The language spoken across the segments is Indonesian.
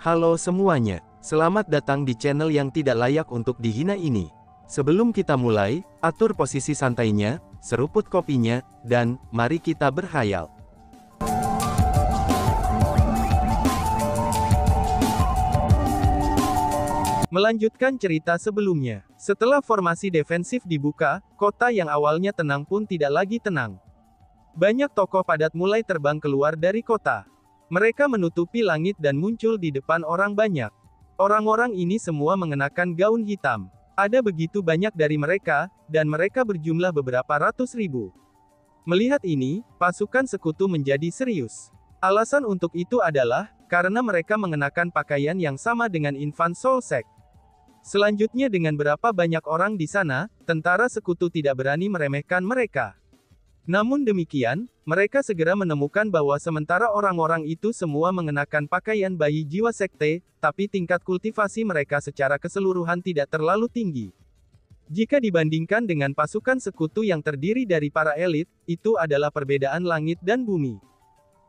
Halo semuanya, selamat datang di channel yang tidak layak untuk dihina ini. Sebelum kita mulai, atur posisi santainya, seruput kopinya, dan mari kita berhayal. Melanjutkan cerita sebelumnya, setelah formasi defensif dibuka, kota yang awalnya tenang pun tidak lagi tenang. Banyak tokoh padat mulai terbang keluar dari kota. Mereka menutupi langit dan muncul di depan orang banyak. Orang-orang ini semua mengenakan gaun hitam. Ada begitu banyak dari mereka, dan mereka berjumlah beberapa ratus ribu. Melihat ini, pasukan sekutu menjadi serius. Alasan untuk itu adalah, karena mereka mengenakan pakaian yang sama dengan Infant Soul Sect. Selanjutnya dengan berapa banyak orang di sana, tentara sekutu tidak berani meremehkan mereka. Namun demikian, mereka segera menemukan bahwa sementara orang-orang itu semua mengenakan pakaian bayi jiwa sekte, tapi tingkat kultivasi mereka secara keseluruhan tidak terlalu tinggi. Jika dibandingkan dengan pasukan sekutu yang terdiri dari para elit, itu adalah perbedaan langit dan bumi.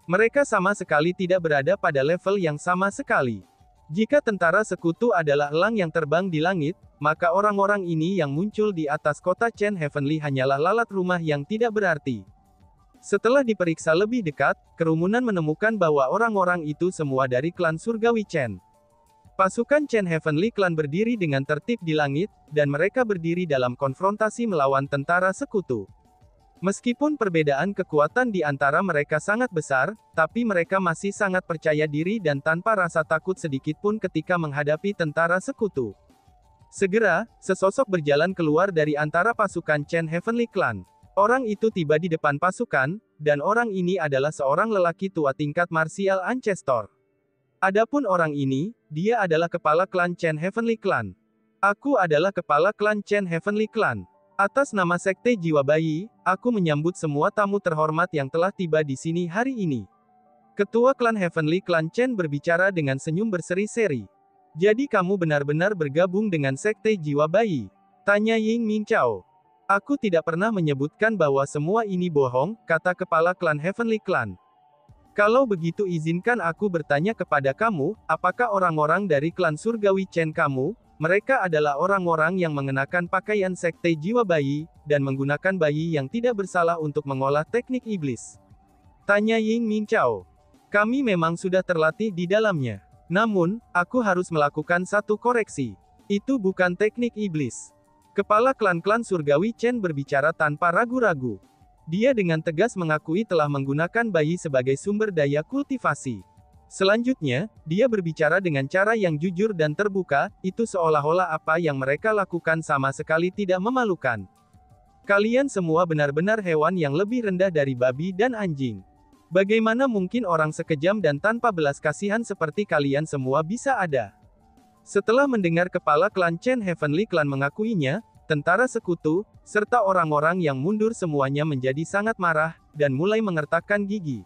Mereka sama sekali tidak berada pada level yang sama sekali. Jika tentara sekutu adalah elang yang terbang di langit, maka orang-orang ini yang muncul di atas kota Chen Heavenly hanyalah lalat rumah yang tidak berarti. Setelah diperiksa lebih dekat, kerumunan menemukan bahwa orang-orang itu semua dari klan surgawi Chen. Pasukan Chen Heavenly Clan berdiri dengan tertib di langit, dan mereka berdiri dalam konfrontasi melawan tentara sekutu. Meskipun perbedaan kekuatan di antara mereka sangat besar, tapi mereka masih sangat percaya diri dan tanpa rasa takut sedikit pun ketika menghadapi tentara sekutu. Segera, sesosok berjalan keluar dari antara pasukan Chen Heavenly Clan. Orang itu tiba di depan pasukan, dan orang ini adalah seorang lelaki tua tingkat martial ancestor. Adapun orang ini, dia adalah kepala klan Chen Heavenly Clan. Aku adalah kepala klan Chen Heavenly Clan. Atas nama Sekte Jiwa Bayi, aku menyambut semua tamu terhormat yang telah tiba di sini hari ini. Ketua klan Heavenly Clan Chen berbicara dengan senyum berseri-seri. Jadi kamu benar-benar bergabung dengan Sekte Jiwa Bayi? Tanya Ying Mingqiao. Aku tidak pernah menyebutkan bahwa semua ini bohong, kata kepala klan Heavenly Clan. Kalau begitu izinkan aku bertanya kepada kamu, apakah orang-orang dari klan surgawi Chen kamu? Mereka adalah orang-orang yang mengenakan pakaian Sekte Jiwa Bayi, dan menggunakan bayi yang tidak bersalah untuk mengolah teknik iblis. Tanya Ying Mingqiao. Kami memang sudah terlatih di dalamnya. Namun, aku harus melakukan satu koreksi. Itu bukan teknik iblis. Kepala klan-klan surgawi Chen berbicara tanpa ragu-ragu. Dia dengan tegas mengakui telah menggunakan bayi sebagai sumber daya kultivasi. Selanjutnya, dia berbicara dengan cara yang jujur dan terbuka, itu seolah-olah apa yang mereka lakukan sama sekali tidak memalukan. Kalian semua benar-benar hewan yang lebih rendah dari babi dan anjing. Bagaimana mungkin orang sekejam dan tanpa belas kasihan seperti kalian semua bisa ada? Setelah mendengar kepala klan Chen Heavenly Clan mengakuinya, tentara sekutu, serta orang-orang yang mundur semuanya menjadi sangat marah, dan mulai mengertakkan gigi.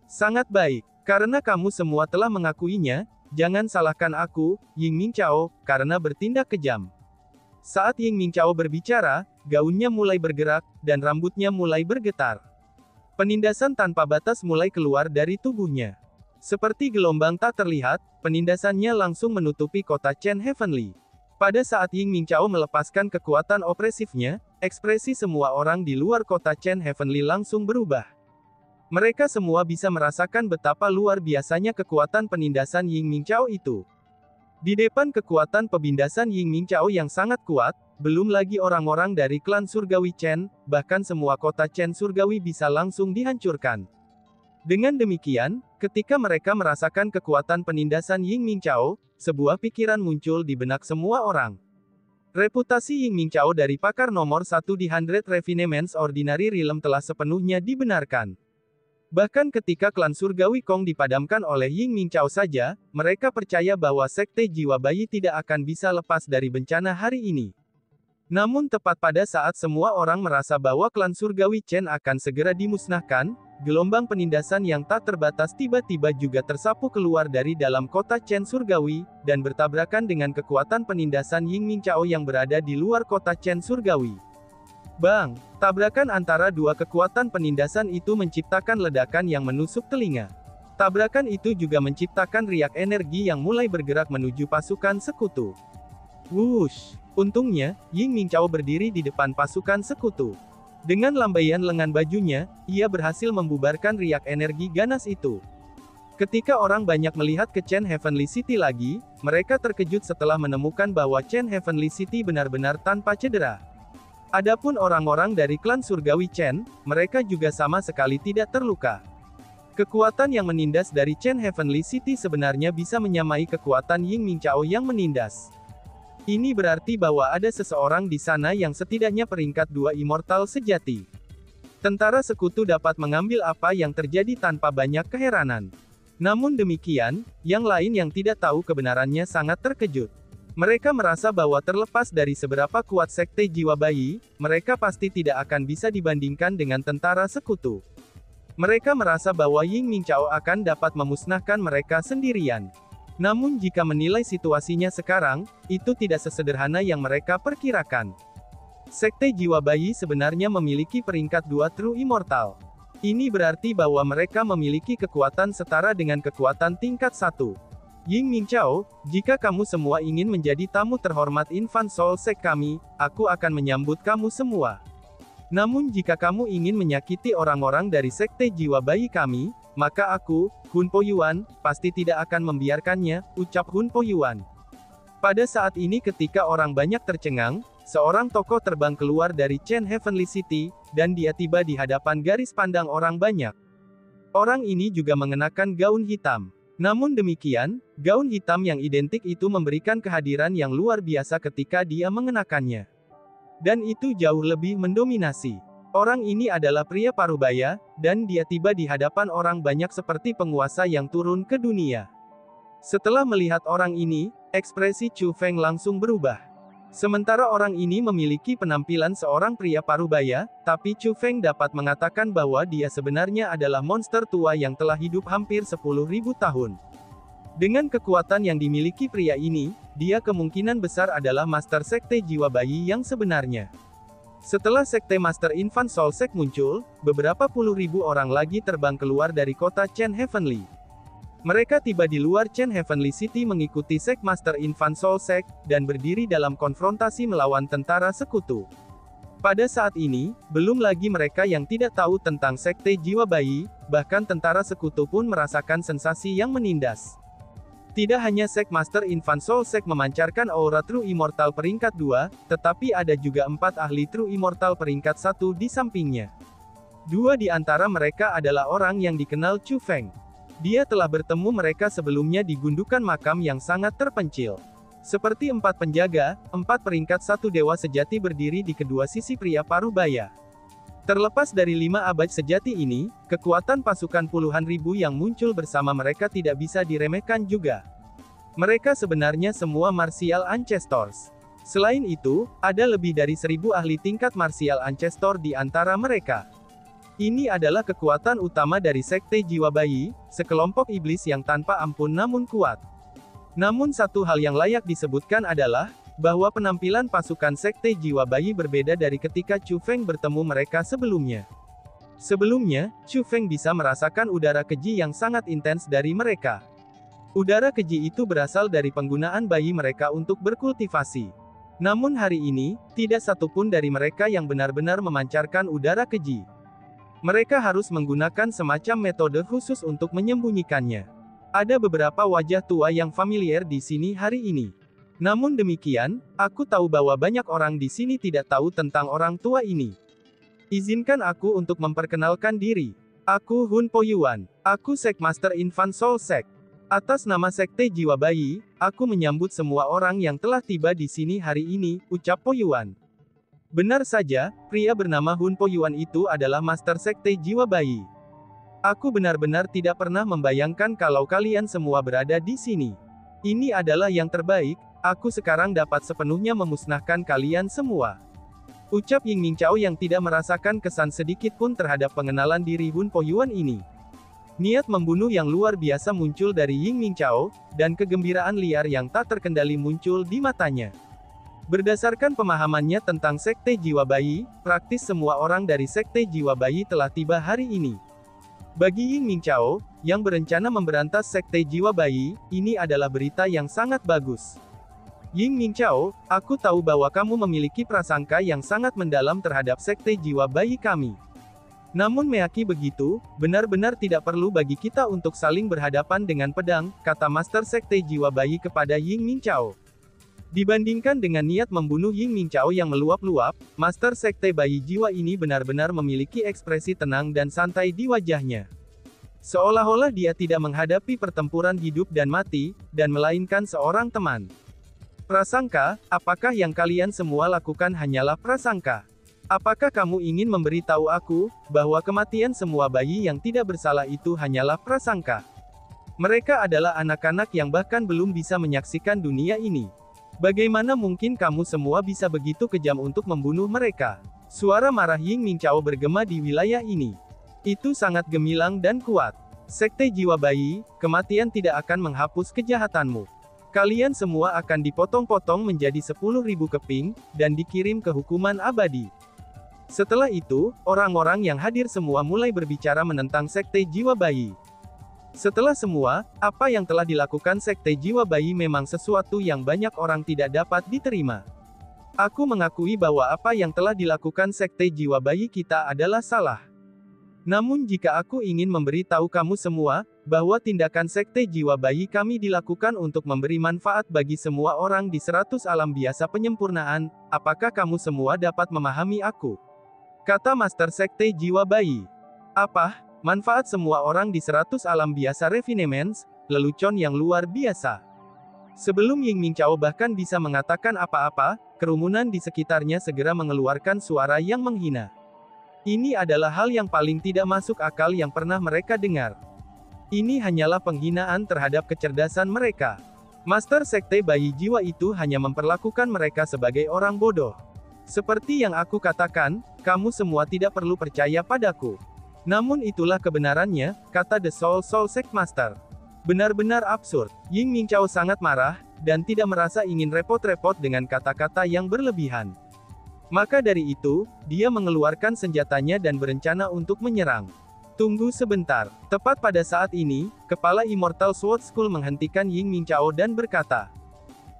Sangat baik. Karena kamu semua telah mengakuinya, jangan salahkan aku, Ying Mingqiao, karena bertindak kejam. Saat Ying Mingqiao berbicara, gaunnya mulai bergerak, dan rambutnya mulai bergetar. Penindasan tanpa batas mulai keluar dari tubuhnya. Seperti gelombang tak terlihat, penindasannya langsung menutupi kota Chen Heavenly. Pada saat Ying Mingqiao melepaskan kekuatan opresifnya, ekspresi semua orang di luar kota Chen Heavenly langsung berubah. Mereka semua bisa merasakan betapa luar biasanya kekuatan penindasan Ying Mingqiao itu. Di depan kekuatan pembindasan Ying Mingqiao yang sangat kuat, belum lagi orang-orang dari klan surgawi Chen, bahkan semua kota Chen surgawi bisa langsung dihancurkan. Dengan demikian, ketika mereka merasakan kekuatan penindasan Ying Mingqiao, sebuah pikiran muncul di benak semua orang. Reputasi Ying Mingqiao dari pakar nomor 1 di 100 Refinements Ordinary Realm telah sepenuhnya dibenarkan. Bahkan ketika klan surgawi Kong dipadamkan oleh Ying Mingqiao saja, mereka percaya bahwa Sekte Jiwa Bayi tidak akan bisa lepas dari bencana hari ini. Namun tepat pada saat semua orang merasa bahwa klan surgawi Chen akan segera dimusnahkan, gelombang penindasan yang tak terbatas tiba-tiba juga tersapu keluar dari dalam kota Chen surgawi, dan bertabrakan dengan kekuatan penindasan Ying Mingqiao yang berada di luar kota Chen surgawi. Bang! Tabrakan antara dua kekuatan penindasan itu menciptakan ledakan yang menusuk telinga. Tabrakan itu juga menciptakan riak energi yang mulai bergerak menuju pasukan sekutu. Wush! Untungnya, Ying Mingchao berdiri di depan pasukan sekutu. Dengan lambaian lengan bajunya, ia berhasil membubarkan riak energi ganas itu. Ketika orang banyak melihat ke Chen Heavenly City lagi, mereka terkejut setelah menemukan bahwa Chen Heavenly City benar-benar tanpa cedera. Adapun orang-orang dari klan surgawi Chen, mereka juga sama sekali tidak terluka. Kekuatan yang menindas dari Chen Heavenly City sebenarnya bisa menyamai kekuatan Ying Mingchao yang menindas. Ini berarti bahwa ada seseorang di sana yang setidaknya peringkat 2 immortal sejati. Tentara sekutu dapat mengambil apa yang terjadi tanpa banyak keheranan. Namun demikian, yang lain yang tidak tahu kebenarannya sangat terkejut. Mereka merasa bahwa terlepas dari seberapa kuat sekte jiwa bayi, mereka pasti tidak akan bisa dibandingkan dengan tentara sekutu. Mereka merasa bahwa Ying Mingchao akan dapat memusnahkan mereka sendirian. Namun jika menilai situasinya sekarang, itu tidak sesederhana yang mereka perkirakan. Sekte jiwa bayi sebenarnya memiliki peringkat 2 True Immortal. Ini berarti bahwa mereka memiliki kekuatan setara dengan kekuatan tingkat 1. Ying Mingchao, jika kamu semua ingin menjadi tamu terhormat Infant Soul Sect kami, aku akan menyambut kamu semua. Namun jika kamu ingin menyakiti orang-orang dari sekte jiwa bayi kami, maka aku, Hun Po Yuan, pasti tidak akan membiarkannya, ucap Hun Po Yuan. Pada saat ini ketika orang banyak tercengang, seorang tokoh terbang keluar dari Chen Heavenly City, dan dia tiba di hadapan garis pandang orang banyak. Orang ini juga mengenakan gaun hitam. Namun demikian, gaun hitam yang identik itu memberikan kehadiran yang luar biasa ketika dia mengenakannya. Dan itu jauh lebih mendominasi. Orang ini adalah pria parubaya, dan dia tiba di hadapan orang banyak seperti penguasa yang turun ke dunia. Setelah melihat orang ini, ekspresi Chu Feng langsung berubah. Sementara orang ini memiliki penampilan seorang pria parubaya, tapi Chu Feng dapat mengatakan bahwa dia sebenarnya adalah monster tua yang telah hidup hampir 10.000 tahun. Dengan kekuatan yang dimiliki pria ini, dia kemungkinan besar adalah master sekte jiwa bayi yang sebenarnya. Setelah sekte Master Infant Soul Sect muncul, beberapa puluh ribu orang lagi terbang keluar dari kota Chen Heavenly. Mereka tiba di luar Chen Heavenly City mengikuti Sect Master Infant Soul Sect, dan berdiri dalam konfrontasi melawan tentara sekutu. Pada saat ini, belum lagi mereka yang tidak tahu tentang sekte jiwa bayi, bahkan tentara sekutu pun merasakan sensasi yang menindas. Tidak hanya Sect Master Infant Soul Sect memancarkan aura True Immortal peringkat 2, tetapi ada juga 4 ahli True Immortal peringkat 1 di sampingnya. 2 di antara mereka adalah orang yang dikenal Chu Feng. Dia telah bertemu mereka sebelumnya di gundukan makam yang sangat terpencil. Seperti 4 penjaga, 4 peringkat 1 dewa sejati berdiri di kedua sisi pria parubaya. Terlepas dari 5 abad sejati ini, kekuatan pasukan puluhan ribu yang muncul bersama mereka tidak bisa diremehkan juga. Mereka sebenarnya semua martial ancestors. Selain itu, ada lebih dari 1000 ahli tingkat martial ancestor di antara mereka. Ini adalah kekuatan utama dari sekte jiwa bayi, sekelompok iblis yang tanpa ampun namun kuat. Namun satu hal yang layak disebutkan adalah, bahwa penampilan pasukan sekte jiwa bayi berbeda dari ketika Chu Feng bertemu mereka sebelumnya. Sebelumnya, Chu Feng bisa merasakan udara keji yang sangat intens dari mereka. Udara keji itu berasal dari penggunaan bayi mereka untuk berkultivasi. Namun hari ini, tidak satupun dari mereka yang benar-benar memancarkan udara keji. Mereka harus menggunakan semacam metode khusus untuk menyembunyikannya. Ada beberapa wajah tua yang familiar di sini hari ini. Namun demikian, aku tahu bahwa banyak orang di sini tidak tahu tentang orang tua ini. Izinkan aku untuk memperkenalkan diri. Aku Hun Po Yuan. Aku Sect Master Infant Soul Sect. Atas nama Sekte Jiwa Bayi, aku menyambut semua orang yang telah tiba di sini hari ini, ucap Po Yuan. Benar saja, pria bernama Hun Po Yuan itu adalah Master Sekte Jiwa Bayi. Aku benar-benar tidak pernah membayangkan kalau kalian semua berada di sini. Ini adalah yang terbaik. Aku sekarang dapat sepenuhnya memusnahkan kalian semua. Ucap Ying Mingchao yang tidak merasakan kesan sedikit pun terhadap pengenalan diri Hun Po Yuan ini. Niat membunuh yang luar biasa muncul dari Ying Mingchao, dan kegembiraan liar yang tak terkendali muncul di matanya. Berdasarkan pemahamannya tentang Sekte Jiwa Bayi, praktis semua orang dari Sekte Jiwa Bayi telah tiba hari ini. Bagi Ying Mingchao, yang berencana memberantas sekte jiwa bayi, ini adalah berita yang sangat bagus. Ying Mingchao, aku tahu bahwa kamu memiliki prasangka yang sangat mendalam terhadap sekte jiwa bayi kami. Namun meaki begitu, benar-benar tidak perlu bagi kita untuk saling berhadapan dengan pedang, kata Master Sekte Jiwa Bayi kepada Ying Mingchao. Dibandingkan dengan niat membunuh Ying Mingchao yang meluap-luap, Master Sekte Bayi Jiwa ini benar-benar memiliki ekspresi tenang dan santai di wajahnya. Seolah-olah dia tidak menghadapi pertempuran hidup dan mati, dan melainkan seorang teman. Prasangka, apakah yang kalian semua lakukan hanyalah prasangka? Apakah kamu ingin memberitahu aku, bahwa kematian semua bayi yang tidak bersalah itu hanyalah prasangka? Mereka adalah anak-anak yang bahkan belum bisa menyaksikan dunia ini. Bagaimana mungkin kamu semua bisa begitu kejam untuk membunuh mereka? Suara marah Ying Mingchao bergema di wilayah ini. Itu sangat gemilang dan kuat. Sekte jiwa bayi, kematian tidak akan menghapus kejahatanmu. Kalian semua akan dipotong-potong menjadi 10.000 keping, dan dikirim ke hukuman abadi. Setelah itu, orang-orang yang hadir semua mulai berbicara menentang sekte jiwa bayi. Setelah semua, apa yang telah dilakukan sekte jiwa bayi memang sesuatu yang banyak orang tidak dapat diterima. Aku mengakui bahwa apa yang telah dilakukan sekte jiwa bayi kita adalah salah. Namun jika aku ingin memberitahu kamu semua, bahwa tindakan sekte jiwa bayi kami dilakukan untuk memberi manfaat bagi semua orang di 100 alam biasa penyempurnaan, apakah kamu semua dapat memahami aku? Kata Master Sekte Jiwa Bayi. Apa? Manfaat semua orang di 100 alam biasa refinements, lelucon yang luar biasa. Sebelum Ying Mingchao bahkan bisa mengatakan apa-apa, kerumunan di sekitarnya segera mengeluarkan suara yang menghina. Ini adalah hal yang paling tidak masuk akal yang pernah mereka dengar. Ini hanyalah penghinaan terhadap kecerdasan mereka. Master Sekte Bayi Jiwa itu hanya memperlakukan mereka sebagai orang bodoh. Seperti yang aku katakan, kamu semua tidak perlu percaya padaku. Namun itulah kebenarannya, kata The Soul Sect Master. Benar-benar absurd. Ying Mingchao sangat marah, dan tidak merasa ingin repot-repot dengan kata-kata yang berlebihan. Maka dari itu, dia mengeluarkan senjatanya dan berencana untuk menyerang. Tunggu sebentar. Tepat pada saat ini, kepala Immortal Sword School menghentikan Ying Mingchao dan berkata,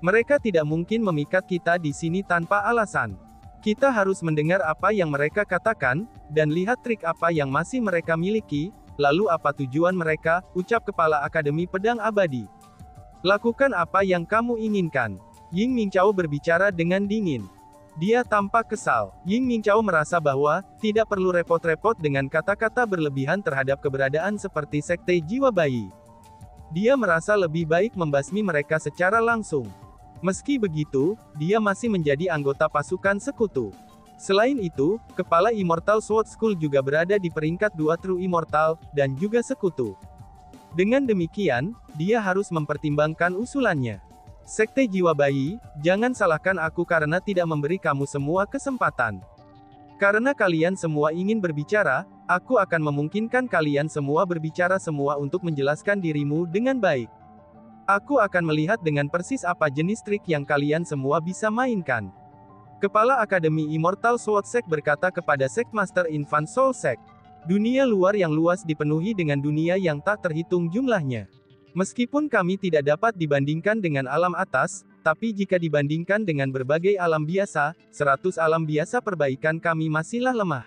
"Mereka tidak mungkin memikat kita di sini tanpa alasan. Kita harus mendengar apa yang mereka katakan, dan lihat trik apa yang masih mereka miliki, lalu apa tujuan mereka," ucap Kepala Akademi Pedang Abadi. "Lakukan apa yang kamu inginkan." Ying Mingchao berbicara dengan dingin. Dia tampak kesal. Ying Mingchao merasa bahwa, tidak perlu repot-repot dengan kata-kata berlebihan terhadap keberadaan seperti sekte jiwa bayi. Dia merasa lebih baik membasmi mereka secara langsung. Meski begitu, dia masih menjadi anggota pasukan sekutu. Selain itu, kepala Immortal Sword School juga berada di peringkat 2 True Immortal, dan juga sekutu. Dengan demikian, dia harus mempertimbangkan usulannya. Sekte jiwa bayi, jangan salahkan aku karena tidak memberi kamu semua kesempatan. Karena kalian semua ingin berbicara, aku akan memungkinkan kalian semua berbicara semua untuk menjelaskan dirimu dengan baik. Aku akan melihat dengan persis apa jenis trik yang kalian semua bisa mainkan. Kepala Akademi Immortal Sword Sect berkata kepada Sect Master Infant Soul Sect. Dunia luar yang luas dipenuhi dengan dunia yang tak terhitung jumlahnya. Meskipun kami tidak dapat dibandingkan dengan alam atas, tapi jika dibandingkan dengan berbagai alam biasa, 100 alam biasa perbaikan kami masihlah lemah.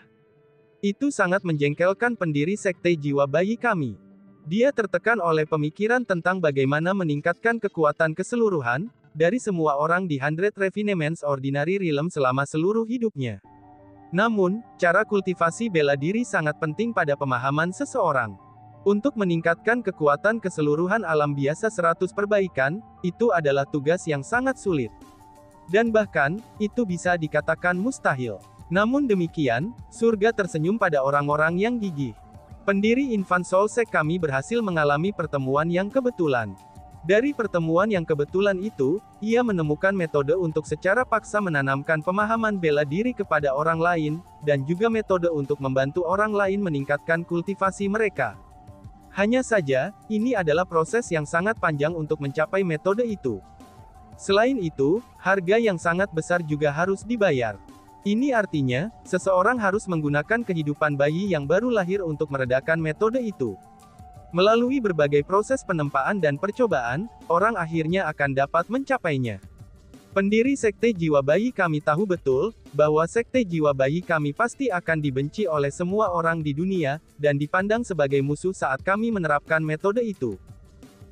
Itu sangat menjengkelkan pendiri Sekte Jiwa Bayi kami. Dia tertekan oleh pemikiran tentang bagaimana meningkatkan kekuatan keseluruhan, dari semua orang di 100 Refinements Ordinary Realm selama seluruh hidupnya. Namun, cara kultivasi bela diri sangat penting pada pemahaman seseorang. Untuk meningkatkan kekuatan keseluruhan alam biasa 100 perbaikan, itu adalah tugas yang sangat sulit. Dan bahkan, itu bisa dikatakan mustahil. Namun demikian, surga tersenyum pada orang-orang yang gigih. Pendiri Infant Soul Sect kami berhasil mengalami pertemuan yang kebetulan. Dari pertemuan yang kebetulan itu, ia menemukan metode untuk secara paksa menanamkan pemahaman bela diri kepada orang lain, dan juga metode untuk membantu orang lain meningkatkan kultivasi mereka. Hanya saja, ini adalah proses yang sangat panjang untuk mencapai metode itu. Selain itu, harga yang sangat besar juga harus dibayar. Ini artinya, seseorang harus menggunakan kehidupan bayi yang baru lahir untuk meredakan metode itu. Melalui berbagai proses penempaan dan percobaan, orang akhirnya akan dapat mencapainya. Pendiri Sekte Jiwa Bayi Kami tahu betul, bahwa Sekte Jiwa Bayi Kami pasti akan dibenci oleh semua orang di dunia, dan dipandang sebagai musuh saat kami menerapkan metode itu.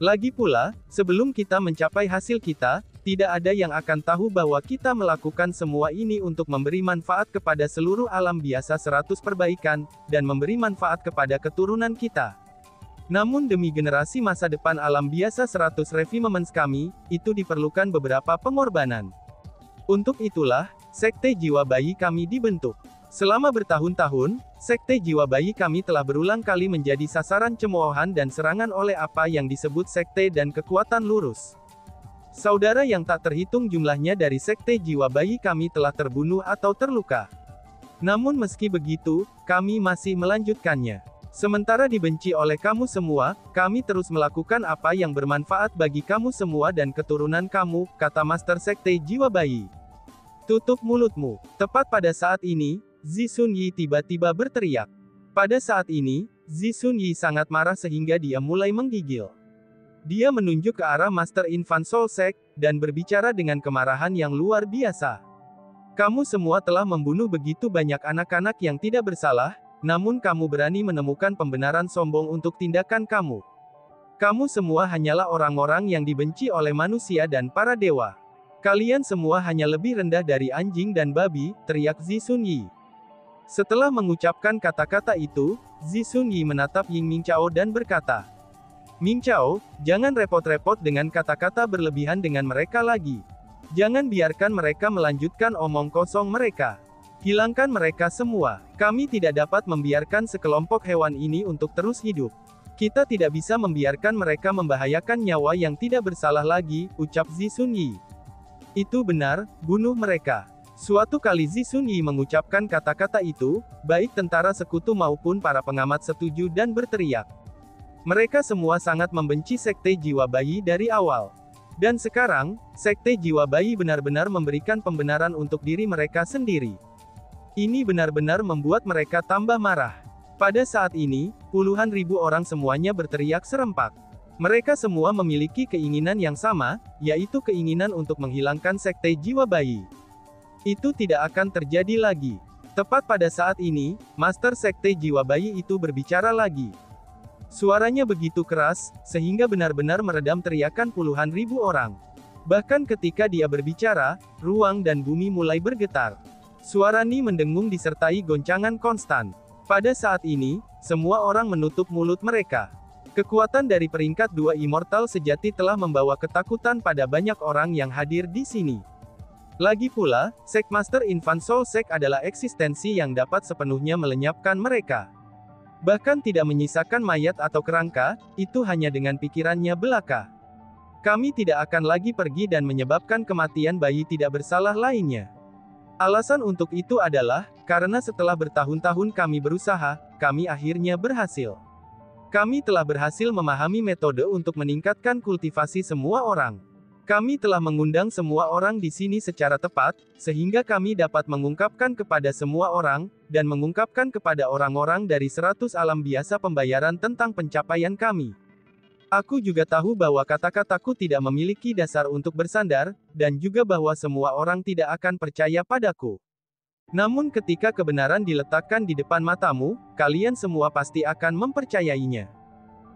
Lagi pula, sebelum kita mencapai hasil kita, tidak ada yang akan tahu bahwa kita melakukan semua ini untuk memberi manfaat kepada seluruh alam biasa 100 perbaikan, dan memberi manfaat kepada keturunan kita. Namun demi generasi masa depan alam biasa 100 Refimements kami, itu diperlukan beberapa pengorbanan. Untuk itulah, Sekte Jiwa Bayi Kami dibentuk. Selama bertahun-tahun, Sekte Jiwa Bayi Kami telah berulang kali menjadi sasaran cemoohan dan serangan oleh apa yang disebut sekte dan kekuatan lurus. Saudara yang tak terhitung jumlahnya dari Sekte Jiwa Bayi Kami telah terbunuh atau terluka. Namun meski begitu, kami masih melanjutkannya. Sementara dibenci oleh kamu semua, kami terus melakukan apa yang bermanfaat bagi kamu semua dan keturunan kamu, kata Master Sekte Jiwa Bayi. Tutup mulutmu. Tepat pada saat ini, Zisun Yi tiba-tiba berteriak. Pada saat ini, Zisun Yi sangat marah sehingga dia mulai menggigil. Dia menunjuk ke arah Master Infant Soul Sect, dan berbicara dengan kemarahan yang luar biasa. Kamu semua telah membunuh begitu banyak anak-anak yang tidak bersalah, namun kamu berani menemukan pembenaran sombong untuk tindakan kamu. Kamu semua hanyalah orang-orang yang dibenci oleh manusia dan para dewa. Kalian semua hanya lebih rendah dari anjing dan babi, teriak Zisun Yi. Setelah mengucapkan kata-kata itu, Zisun Yi menatap Ying Mingchao dan berkata, Mingchao, jangan repot-repot dengan kata-kata berlebihan dengan mereka lagi. Jangan biarkan mereka melanjutkan omong kosong mereka. Hilangkan mereka semua. Kami tidak dapat membiarkan sekelompok hewan ini untuk terus hidup. Kita tidak bisa membiarkan mereka membahayakan nyawa yang tidak bersalah lagi, ucap Zisun Yi. Itu benar, bunuh mereka. Suatu kali Zisun Yi mengucapkan kata-kata itu, baik tentara sekutu maupun para pengamat setuju dan berteriak. Mereka semua sangat membenci Sekte Jiwa Bayi dari awal. Dan sekarang, Sekte Jiwa Bayi benar-benar memberikan pembenaran untuk diri mereka sendiri. Ini benar-benar membuat mereka tambah marah. Pada saat ini, puluhan ribu orang semuanya berteriak serempak. Mereka semua memiliki keinginan yang sama, yaitu keinginan untuk menghilangkan Sekte Jiwa Bayi. Itu tidak akan terjadi lagi. Tepat pada saat ini, Master Sekte Jiwa Bayi itu berbicara lagi. Suaranya begitu keras, sehingga benar-benar meredam teriakan puluhan ribu orang. Bahkan ketika dia berbicara, ruang dan bumi mulai bergetar. Suara Ni mendengung disertai goncangan konstan. Pada saat ini, semua orang menutup mulut mereka. Kekuatan dari peringkat 2 Immortal sejati telah membawa ketakutan pada banyak orang yang hadir di sini. Lagi pula, Sect Master Infant Soul Sect adalah eksistensi yang dapat sepenuhnya melenyapkan mereka. Bahkan tidak menyisakan mayat atau kerangka, itu hanya dengan pikirannya belaka. Kami tidak akan lagi pergi dan menyebabkan kematian bayi tidak bersalah lainnya. Alasan untuk itu adalah, karena setelah bertahun-tahun kami berusaha, kami akhirnya berhasil. Kami telah berhasil memahami metode untuk meningkatkan kultivasi semua orang. Kami telah mengundang semua orang di sini secara tepat, sehingga kami dapat mengungkapkan kepada semua orang, dan mengungkapkan kepada orang-orang dari 100 alam biasa pembayaran tentang pencapaian kami. Aku juga tahu bahwa kata-kataku tidak memiliki dasar untuk bersandar, dan juga bahwa semua orang tidak akan percaya padaku. Namun ketika kebenaran diletakkan di depan matamu, kalian semua pasti akan mempercayainya.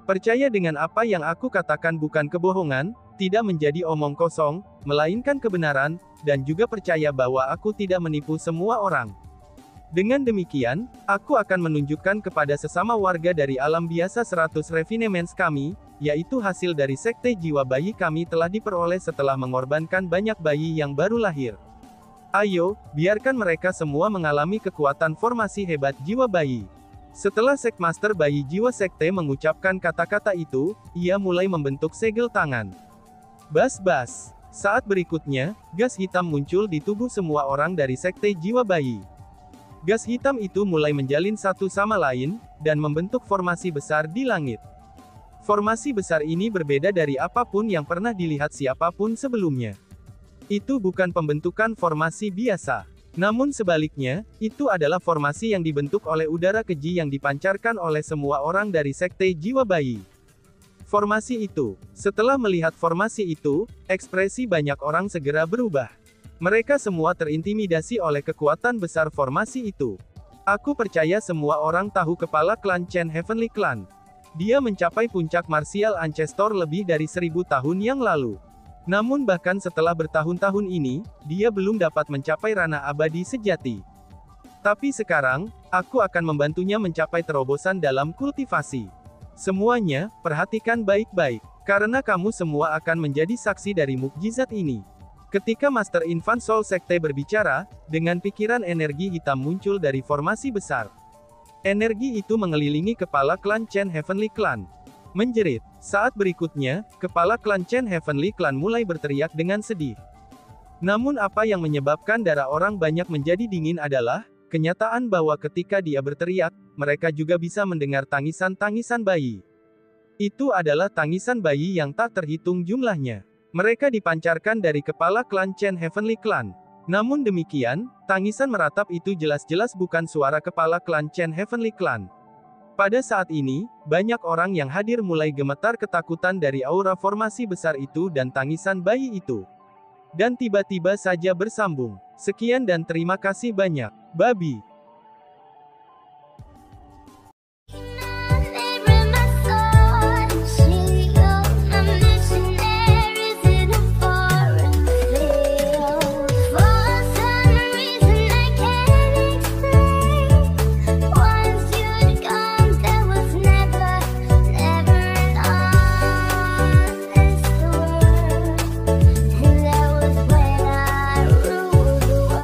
Percaya dengan apa yang aku katakan bukan kebohongan, tidak menjadi omong kosong, melainkan kebenaran, dan juga percaya bahwa aku tidak menipu semua orang. Dengan demikian, aku akan menunjukkan kepada sesama warga dari alam biasa 100 refinements kami, yaitu hasil dari Sekte Jiwa Bayi kami telah diperoleh setelah mengorbankan banyak bayi yang baru lahir. Ayo, biarkan mereka semua mengalami kekuatan formasi hebat jiwa bayi. Setelah Sect Master Bayi Jiwa Sekte mengucapkan kata-kata itu, ia mulai membentuk segel tangan. Bas-bas. Saat berikutnya, gas hitam muncul di tubuh semua orang dari Sekte Jiwa Bayi. Gas hitam itu mulai menjalin satu sama lain, dan membentuk formasi besar di langit. Formasi besar ini berbeda dari apapun yang pernah dilihat siapapun sebelumnya. Itu bukan pembentukan formasi biasa. Namun sebaliknya, itu adalah formasi yang dibentuk oleh udara keji yang dipancarkan oleh semua orang dari Sekte Jiwa Bayi. Formasi itu. Setelah melihat formasi itu, ekspresi banyak orang segera berubah. Mereka semua terintimidasi oleh kekuatan besar formasi itu. Aku percaya semua orang tahu kepala klan Chen Heavenly Clan. Dia mencapai puncak martial ancestor lebih dari 1000 tahun yang lalu. Namun bahkan setelah bertahun-tahun ini, dia belum dapat mencapai ranah abadi sejati. Tapi sekarang, aku akan membantunya mencapai terobosan dalam kultivasi. Semuanya, perhatikan baik-baik, karena kamu semua akan menjadi saksi dari mukjizat ini. Ketika Master Infant Soul Sekte berbicara, dengan pikiran energi hitam muncul dari formasi besar. Energi itu mengelilingi kepala klan Chen Heavenly Clan. Menjerit. Saat berikutnya, kepala klan Chen Heavenly Clan mulai berteriak dengan sedih. Namun apa yang menyebabkan darah orang banyak menjadi dingin adalah, kenyataan bahwa ketika dia berteriak, mereka juga bisa mendengar tangisan-tangisan bayi. Itu adalah tangisan bayi yang tak terhitung jumlahnya. Mereka dipancarkan dari kepala klan Chen Heavenly Clan. Namun demikian, tangisan meratap itu jelas-jelas bukan suara kepala klan Chen Heavenly Clan. Pada saat ini, banyak orang yang hadir mulai gemetar ketakutan dari aura formasi besar itu dan tangisan bayi itu. Dan tiba-tiba saja bersambung. Sekian dan terima kasih banyak, babi.